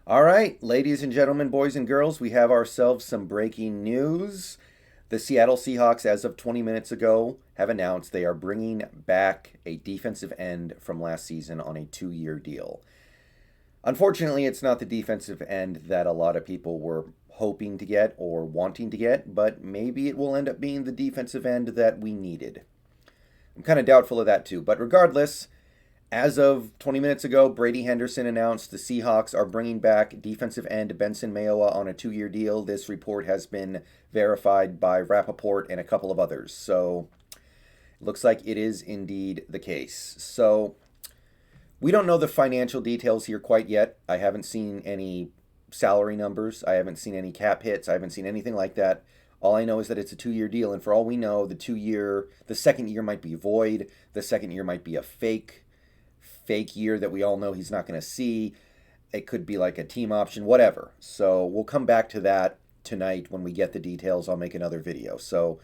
All right, ladies and gentlemen, boys and girls, we have ourselves some breaking news. The Seattle Seahawks, as of 20 minutes ago, have announced they are bringing back a defensive end from last season on a 2-year deal. Unfortunately, it's not the defensive end that a lot of people were hoping to get or wanting to get, but maybe it will end up being the defensive end that we needed. I'm kind of doubtful of that too, but regardless, as of 20 minutes ago, Brady Henderson announced the Seahawks are bringing back defensive end Benson Mayowa on a 2-year deal. This report has been verified by Rappaport and a couple of others. So it looks like it is indeed the case. So we don't know the financial details here quite yet. I haven't seen any salary numbers. I haven't seen any cap hits. I haven't seen anything like that. All I know is that it's a 2-year deal, and for all we know, the second year might be void. The second year might be a fake year that we all know he's not going to see. It could be like a team option, whatever. So we'll come back to that tonight when we get the details. I'll make another video. So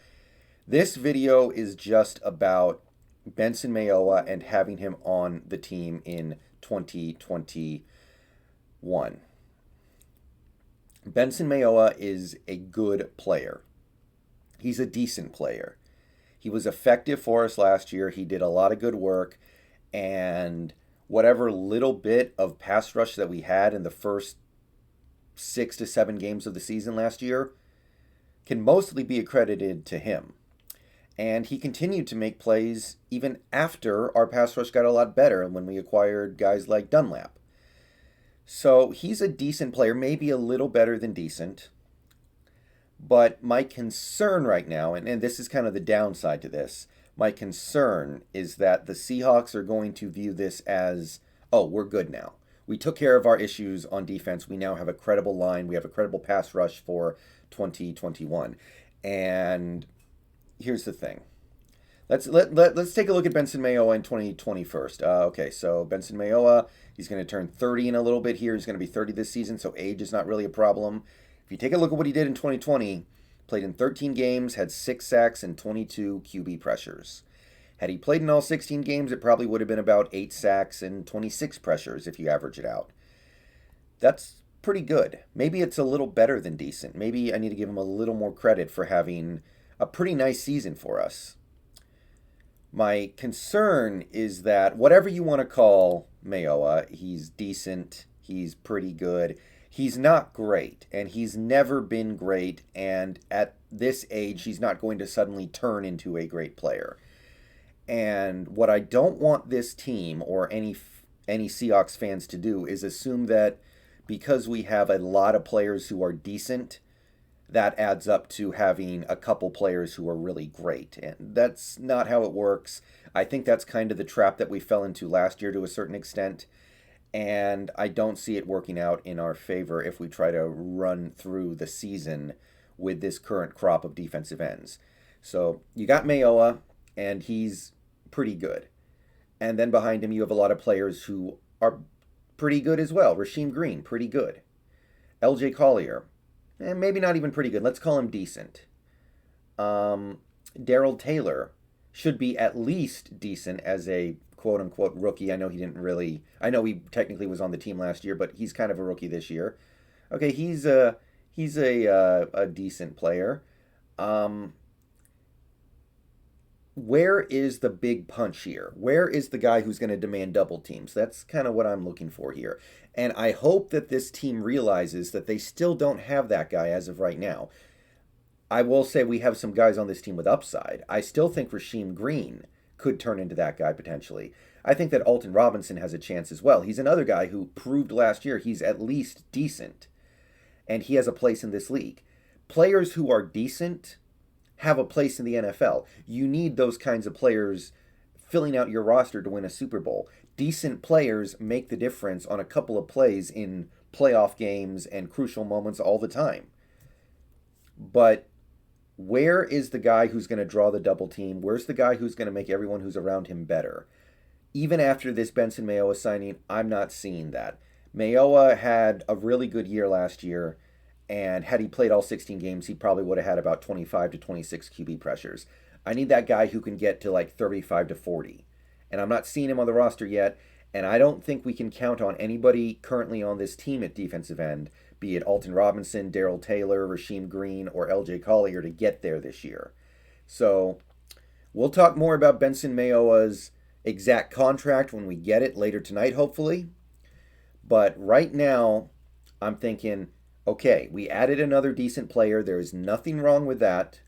this video is just about Benson Mayowa and having him on the team in 2021. Benson Mayowa is a good player. He's a decent player. He was effective for us last year. He did a lot of good work. And whatever little bit of pass rush that we had in the first 6 to 7 games of the season last year can mostly be accredited to him. And he continued to make plays even after our pass rush got a lot better when we acquired guys like Dunlap. So he's a decent player, maybe a little better than decent. But my concern right now, and this is kind of the downside to this, my concern is that the Seahawks are going to view this as, oh, we're good now. We took care of our issues on defense. We now have a credible line. We have a credible pass rush for 2021. And here's the thing. Let's take a look at Benson Mayowa in 2020 first. Okay, so Benson Mayowa, he's going to turn 30 in a little bit here. He's going to be 30 this season, so age is not really a problem. If you take a look at what he did in 2020, played in 13 games, had 6 sacks and 22 QB pressures. Had he played in all 16 games, it probably would have been about 8 sacks and 26 pressures if you average it out. That's pretty good. Maybe it's a little better than decent. Maybe I need to give him a little more credit for having a pretty nice season for us. My concern is that whatever you want to call Mayowa, he's decent, he's pretty good. He's not great, and he's never been great, and at this age, he's not going to suddenly turn into a great player. And what I don't want this team or any Seahawks fans to do is assume that because we have a lot of players who are decent, that adds up to having a couple players who are really great. And that's not how it works. I think that's kind of the trap that we fell into last year to a certain extent. And I don't see it working out in our favor if we try to run through the season with this current crop of defensive ends. So you got Mayowa, and he's pretty good. And then behind him, you have a lot of players who are pretty good as well. Rasheem Green, pretty good. LJ Collier, maybe not even pretty good. Let's call him decent. Darrell Taylor should be at least decent as a quote-unquote rookie. I know he technically was on the team last year, but he's kind of a rookie this year. Okay, he's a decent player. Where is the big punch here? Where is the guy who's going to demand double teams? That's kind of what I'm looking for here. And I hope that this team realizes that they still don't have that guy as of right now. I will say we have some guys on this team with upside. I still think Rasheem Green could turn into that guy potentially. I think that Alton Robinson has a chance as well. He's another guy who proved last year he's at least decent, and he has a place in this league. Players who are decent have a place in the NFL. You need those kinds of players filling out your roster to win a Super Bowl. Decent players make the difference on a couple of plays in playoff games and crucial moments all the time. But where is the guy who's going to draw the double team? Where's the guy who's going to make everyone who's around him better? Even after this Benson Mayowa signing, I'm not seeing that. Mayowa had a really good year last year, and had he played all 16 games, he probably would have had about 25 to 26 QB pressures. I need that guy who can get to like 35 to 40. And I'm not seeing him on the roster yet, And I don't think we can count on anybody currently on this team at defensive end, be it Alton Robinson, Darrell Taylor, Rasheem Green, or LJ Collier, to get there this year. So we'll talk more about Benson Mayowa's exact contract when we get it later tonight, hopefully. But right now, I'm thinking, okay, we added another decent player. There is nothing wrong with that.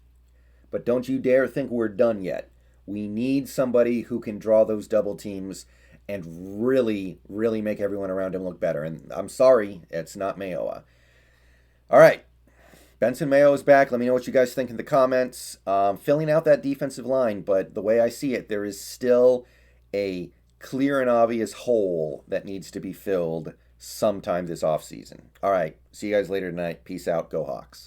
But don't you dare think we're done yet. We need somebody who can draw those double teams and really, really make everyone around him look better. And I'm sorry, it's not Mayowa. All right. Benson Mayowa is back. Let me know what you guys think in the comments. Filling out that defensive line, but the way I see it, there is still a clear and obvious hole that needs to be filled sometime this offseason. All right. See you guys later tonight. Peace out. Go Hawks.